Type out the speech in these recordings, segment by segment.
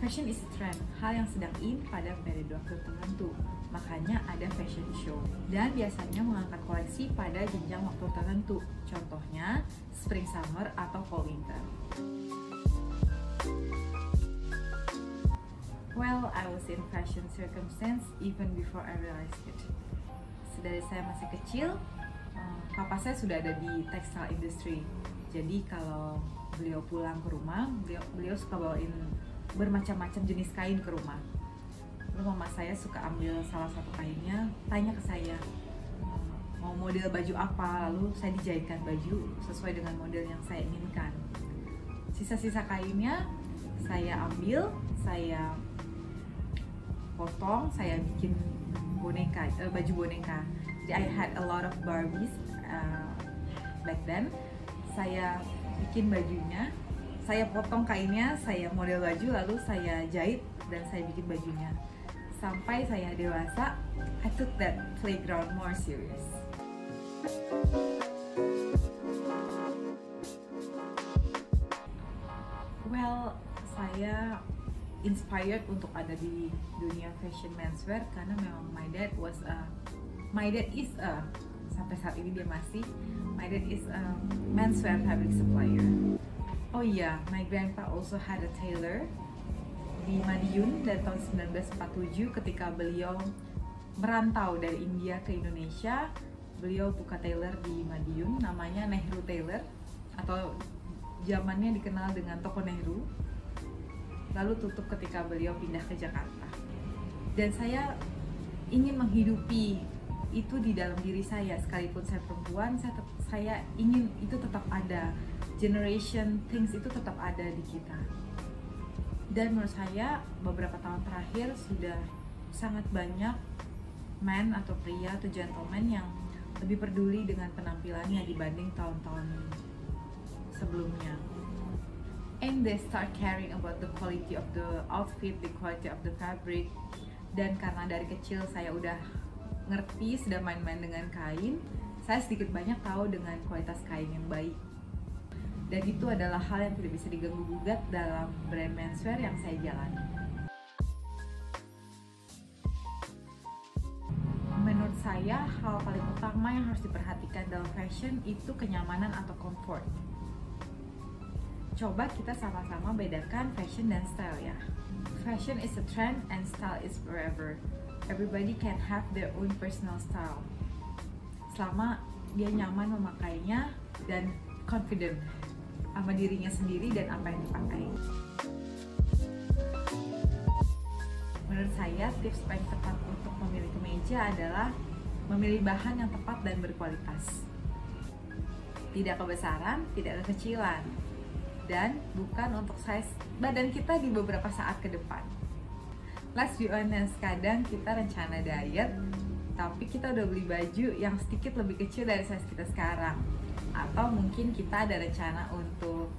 Fashion is a trend, hal yang sedang in pada periode waktu tertentu. Makanya ada fashion show. Dan biasanya mengangkat koleksi pada jenjang waktu tertentu. Contohnya, spring summer atau fall winter. Well, I was in fashion circumstance even before I realized it. Sedari saya masih kecil, papa saya sudah ada di textile industry. Jadi kalau beliau pulang ke rumah, beliau suka bawain bermacam-macam jenis kain ke rumah. Lalu mama saya suka ambil salah satu kainnya, tanya ke saya mau model baju apa, lalu saya dijahitkan baju sesuai dengan model yang saya inginkan. Sisa-sisa kainnya saya ambil, saya potong, saya bikin boneka, baju boneka. Jadi I had a lot of Barbies back then. Saya bikin bajunya, saya potong kainnya, saya model baju, lalu saya jahit dan saya bikin bajunya. Sampai saya dewasa, I took that playground more serious. Well, saya inspired untuk ada di dunia fashion menswear karena memang my dad is sampai saat ini dia masih, my dad is a menswear fabric supplier. Oh iya, my grandpa also had a tailor di Madiun dari tahun 1947 ketika beliau merantau dari India ke Indonesia. Beliau buka tailor di Madiun, namanya Nehru Tailor atau zamannya dikenal dengan Toko Nehru. Lalu tutup ketika beliau pindah ke Jakarta. Dan saya ingin menghidupi itu di dalam diri saya, sekalipun saya perempuan, saya ingin itu tetap ada, generation things itu tetap ada di kita. Dan menurut saya beberapa tahun terakhir sudah sangat banyak man atau pria atau gentleman yang lebih peduli dengan penampilannya dibanding tahun-tahun sebelumnya. And they start caring about the quality of the outfit, the quality of the fabric. Dan karena dari kecil saya udah ngerti, sudah main-main dengan kain, saya sedikit banyak tahu dengan kualitas kain yang baik. Dan itu adalah hal yang tidak bisa diganggu-gugat dalam brand menswear yang saya jalani. Menurut saya, hal paling utama yang harus diperhatikan dalam fashion itu kenyamanan atau comfort. Coba kita sama-sama bedakan fashion dan style ya. Fashion is a trend and style is forever. Everybody can have their own personal style. Selama dia nyaman memakainya dan confident sama dirinya sendiri dan apa yang dipakai. Menurut saya, tips paling tepat untuk memilih kemeja adalah memilih bahan yang tepat dan berkualitas. Tidak kebesaran, tidak kekecilan. Dan bukan untuk size badan kita di beberapa saat ke depan. Let's be honest, kadang kita rencana diet, tapi kita udah beli baju yang sedikit lebih kecil dari size kita sekarang. Atau mungkin kita ada rencana untuk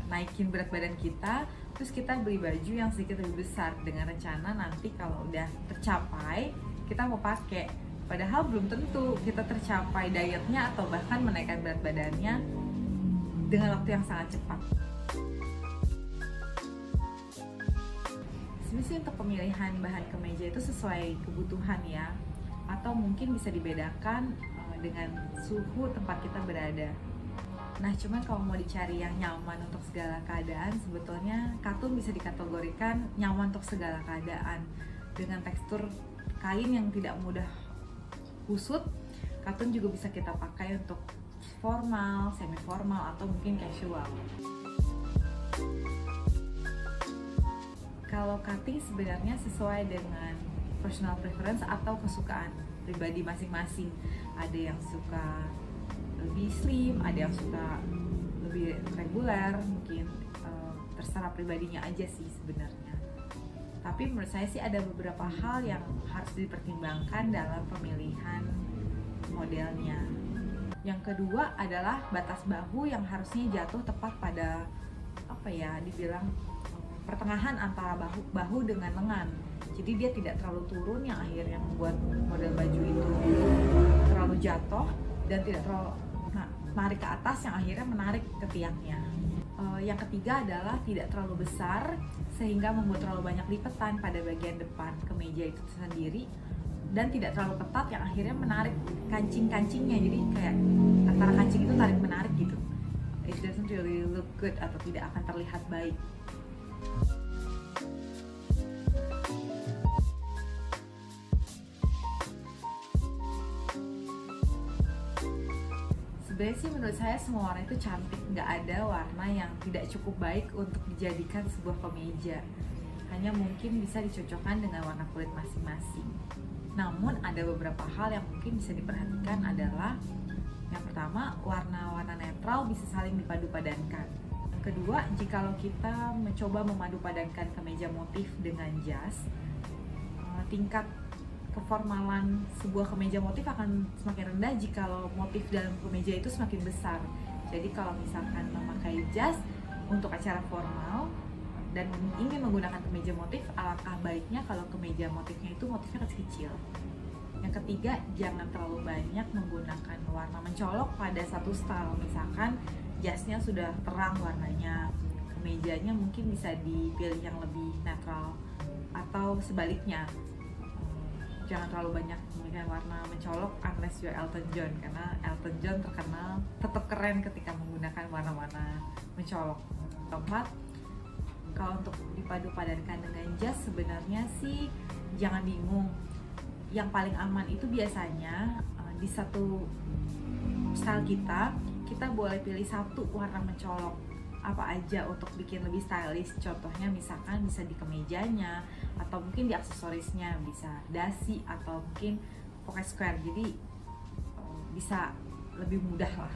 naikin berat badan kita, terus kita beli baju yang sedikit lebih besar dengan rencana nanti kalau udah tercapai, kita mau pakai. Padahal belum tentu kita tercapai dietnya atau bahkan menaikkan berat badannya dengan waktu yang sangat cepat. Sebenarnya untuk pemilihan bahan kemeja itu sesuai kebutuhan ya, atau mungkin bisa dibedakan dengan suhu tempat kita berada. Nah, cuman kalau mau dicari yang nyaman untuk segala keadaan, sebetulnya katun bisa dikategorikan nyaman untuk segala keadaan. Dengan tekstur kain yang tidak mudah kusut, katun juga bisa kita pakai untuk formal, semi formal, atau mungkin casual. Kalau cutting sebenarnya sesuai dengan personal preference atau kesukaan pribadi masing-masing. Ada yang suka lebih slim, ada yang suka lebih reguler, mungkin terserah pribadinya aja sih sebenarnya. Tapi menurut saya sih ada beberapa hal yang harus dipertimbangkan dalam pemilihan modelnya. Yang kedua adalah batas bahu yang harusnya jatuh tepat pada dibilang pertengahan antara bahu dengan lengan. Jadi dia tidak terlalu turun yang akhirnya membuat model baju itu jatuh dan tidak terlalu narik ke atas yang akhirnya menarik ke tiangnya. Yang ketiga adalah tidak terlalu besar sehingga membuat terlalu banyak lipetan pada bagian depan kemeja itu sendiri, dan tidak terlalu ketat yang akhirnya menarik kancing-kancingnya, jadi kayak antara kancing itu tarik menarik gitu. It doesn't really look good atau tidak akan terlihat baik. Sebenarnya sih menurut saya semua warna itu cantik, nggak ada warna yang tidak cukup baik untuk dijadikan sebuah kemeja. Hanya mungkin bisa dicocokkan dengan warna kulit masing-masing. Namun ada beberapa hal yang mungkin bisa diperhatikan adalah yang pertama, warna-warna netral bisa saling dipadu-padankan. Yang kedua, jikalau kita mencoba memadu-padankan kemeja motif dengan jas, tingkat keformalan sebuah kemeja motif akan semakin rendah jikalau motif dalam kemeja itu semakin besar. Jadi kalau misalkan memakai jas untuk acara formal dan ingin menggunakan kemeja motif, alangkah baiknya kalau kemeja motifnya itu motifnya kecil. Yang ketiga, jangan terlalu banyak menggunakan warna mencolok pada satu style. Misalkan jasnya sudah terang warnanya, kemejanya mungkin bisa dipilih yang lebih netral, atau sebaliknya. Jangan terlalu banyak menggunakan warna mencolok unless you're Elton John, karena Elton John terkenal tetap keren ketika menggunakan warna-warna mencolok. Keempat, kalau untuk dipadu-padankan dengan jas sebenarnya sih jangan bingung. Yang paling aman itu biasanya di satu style kita boleh pilih satu warna mencolok apa aja untuk bikin lebih stylish. Contohnya misalkan bisa di kemejanya, atau mungkin di aksesorisnya, bisa dasi atau mungkin pocket square, jadi bisa lebih mudah lah.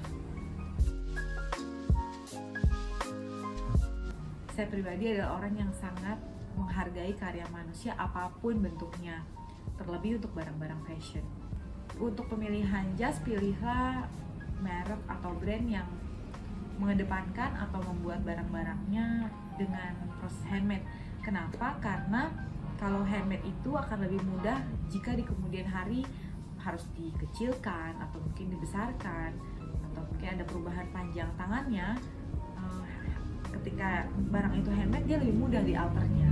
Saya pribadi adalah orang yang sangat menghargai karya manusia apapun bentuknya, terlebih untuk barang-barang fashion. Untuk pemilihan jas, pilihlah merek atau brand yang mengedepankan atau membuat barang-barangnya dengan proses handmade. Kenapa? Karena kalau handmade itu akan lebih mudah jika di kemudian hari harus dikecilkan atau mungkin dibesarkan, atau mungkin ada perubahan panjang tangannya. Ketika barang itu handmade, dia lebih mudah dialternya.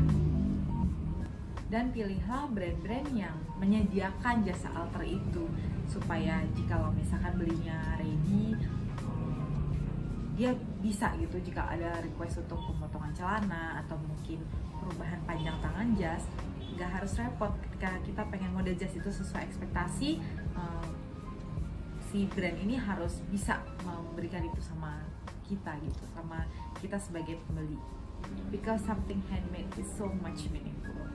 Dan pilihlah brand-brand yang menyediakan jasa alter itu, supaya jika misalkan belinya ready, dia bisa gitu jika ada request untuk pemotongan celana atau mungkin perubahan panjang tangan jas, nggak harus repot. Ketika kita pengen model jas itu sesuai ekspektasi, si brand ini harus bisa memberikan itu sama kita gitu, sama kita sebagai pembeli, because something handmade is so much meaningful.